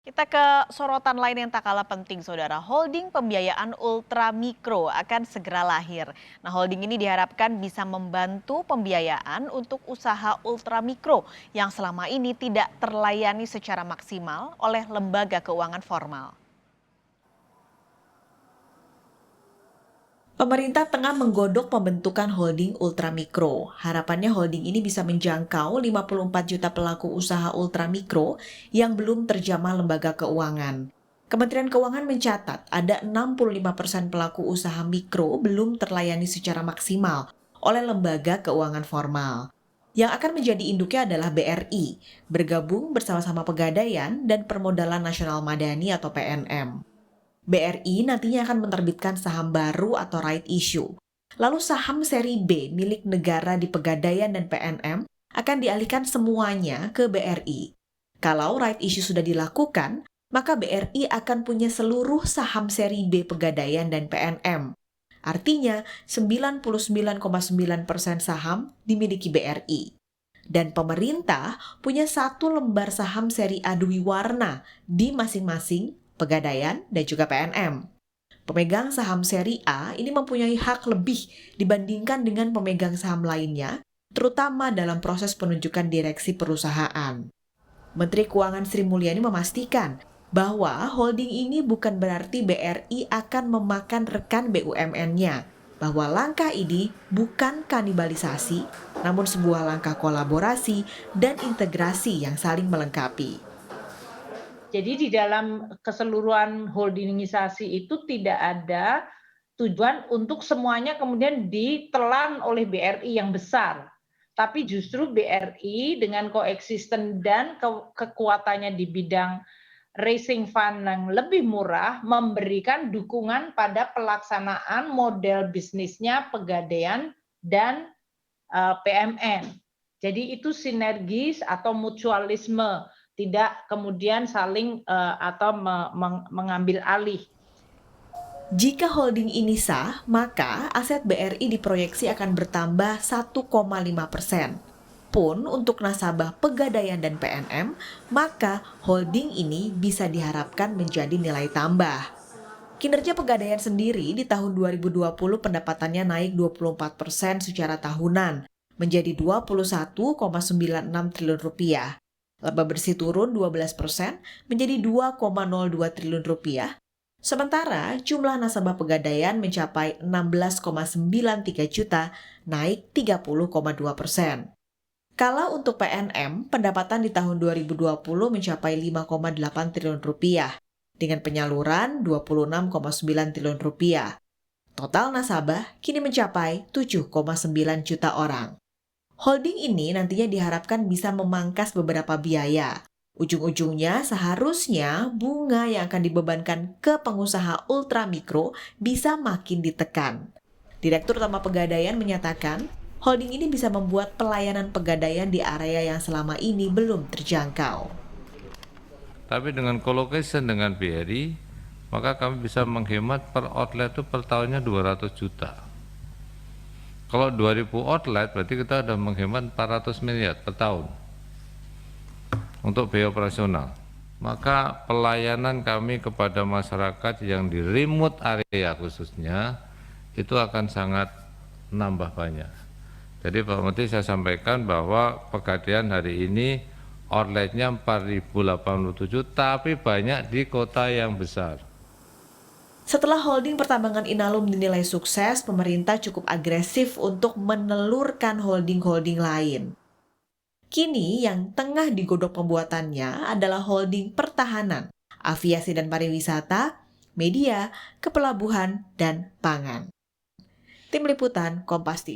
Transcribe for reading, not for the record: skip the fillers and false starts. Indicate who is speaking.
Speaker 1: Kita ke sorotan lain yang tak kalah penting, Saudara. Holding pembiayaan ultra mikro akan segera lahir. Nah, holding ini diharapkan bisa membantu pembiayaan untuk usaha ultra mikro yang selama ini tidak terlayani secara maksimal oleh lembaga keuangan formal.
Speaker 2: Pemerintah tengah menggodok pembentukan holding ultramikro. Harapannya holding ini bisa menjangkau 54 juta pelaku usaha ultramikro yang belum terjamah lembaga keuangan. Kementerian Keuangan mencatat ada 65% pelaku usaha mikro belum terlayani secara maksimal oleh lembaga keuangan formal. Yang akan menjadi induknya adalah BRI, bergabung bersama-sama Pegadaian dan Permodalan Nasional Madani atau PNM. BRI nantinya akan menerbitkan saham baru atau right issue. Lalu saham seri B milik negara di Pegadaian dan PNM akan dialihkan semuanya ke BRI. Kalau right issue sudah dilakukan, maka BRI akan punya seluruh saham seri B Pegadaian dan PNM. Artinya 99,9% saham dimiliki BRI. Dan pemerintah punya satu lembar saham seri A Dwi Warna di masing-masing Pegadaian dan juga PNM. Pemegang saham seri A ini mempunyai hak lebih dibandingkan dengan pemegang saham lainnya, terutama dalam proses penunjukan direksi perusahaan. Menteri Keuangan Sri Mulyani memastikan bahwa holding ini bukan berarti BRI akan memakan rekan BUMN-nya, bahwa langkah ini bukan kanibalisasi, namun sebuah langkah kolaborasi dan integrasi yang saling melengkapi.
Speaker 3: Jadi di dalam keseluruhan holdingisasi itu tidak ada tujuan untuk semuanya kemudian ditelan oleh BRI yang besar. Tapi justru BRI dengan koeksisten dan kekuatannya di bidang raising fund yang lebih murah memberikan dukungan pada pelaksanaan model bisnisnya Pegadaian dan PMN. Jadi itu sinergis atau mutualisme, tidak kemudian saling atau mengambil alih.
Speaker 2: Jika holding ini sah, maka aset BRI diproyeksi akan bertambah 1,5%. Pun untuk nasabah Pegadaian dan PNM, maka holding ini bisa diharapkan menjadi nilai tambah. Kinerja Pegadaian sendiri di tahun 2020 pendapatannya naik 24% secara tahunan, menjadi 21,96 triliun rupiah. Laba bersih turun 12% menjadi 2,02 triliun rupiah. Sementara jumlah nasabah Pegadaian mencapai 16,93 juta, naik 30,2%. Kalau untuk PNM, pendapatan di tahun 2020 mencapai 5,8 triliun rupiah dengan penyaluran 26,9 triliun rupiah. Total nasabah kini mencapai 7,9 juta orang. Holding ini nantinya diharapkan bisa memangkas beberapa biaya. Ujung-ujungnya seharusnya bunga yang akan dibebankan ke pengusaha ultramikro bisa makin ditekan. Direktur Utama Pegadaian menyatakan, holding ini bisa membuat pelayanan pegadaian di area yang selama ini belum terjangkau.
Speaker 4: Tapi dengan co-location dengan BRI, maka kami bisa menghemat per outlet itu per tahunnya 200 juta. Kalau 2000 outlet berarti kita sudah menghemat 400 miliar per tahun untuk biaya operasional. Maka pelayanan kami kepada masyarakat yang di remote area khususnya itu akan sangat nambah banyak. Jadi Pak Menteri saya sampaikan bahwa Pegadaian hari ini outletnya 4087 tapi banyak di kota yang besar.
Speaker 2: Setelah holding pertambangan Inalum dinilai sukses, pemerintah cukup agresif untuk menelurkan holding-holding lain. Kini yang tengah digodok pembuatannya adalah holding pertahanan, aviasi dan pariwisata, media, kepelabuhan, dan pangan. Tim Liputan Kompas TV.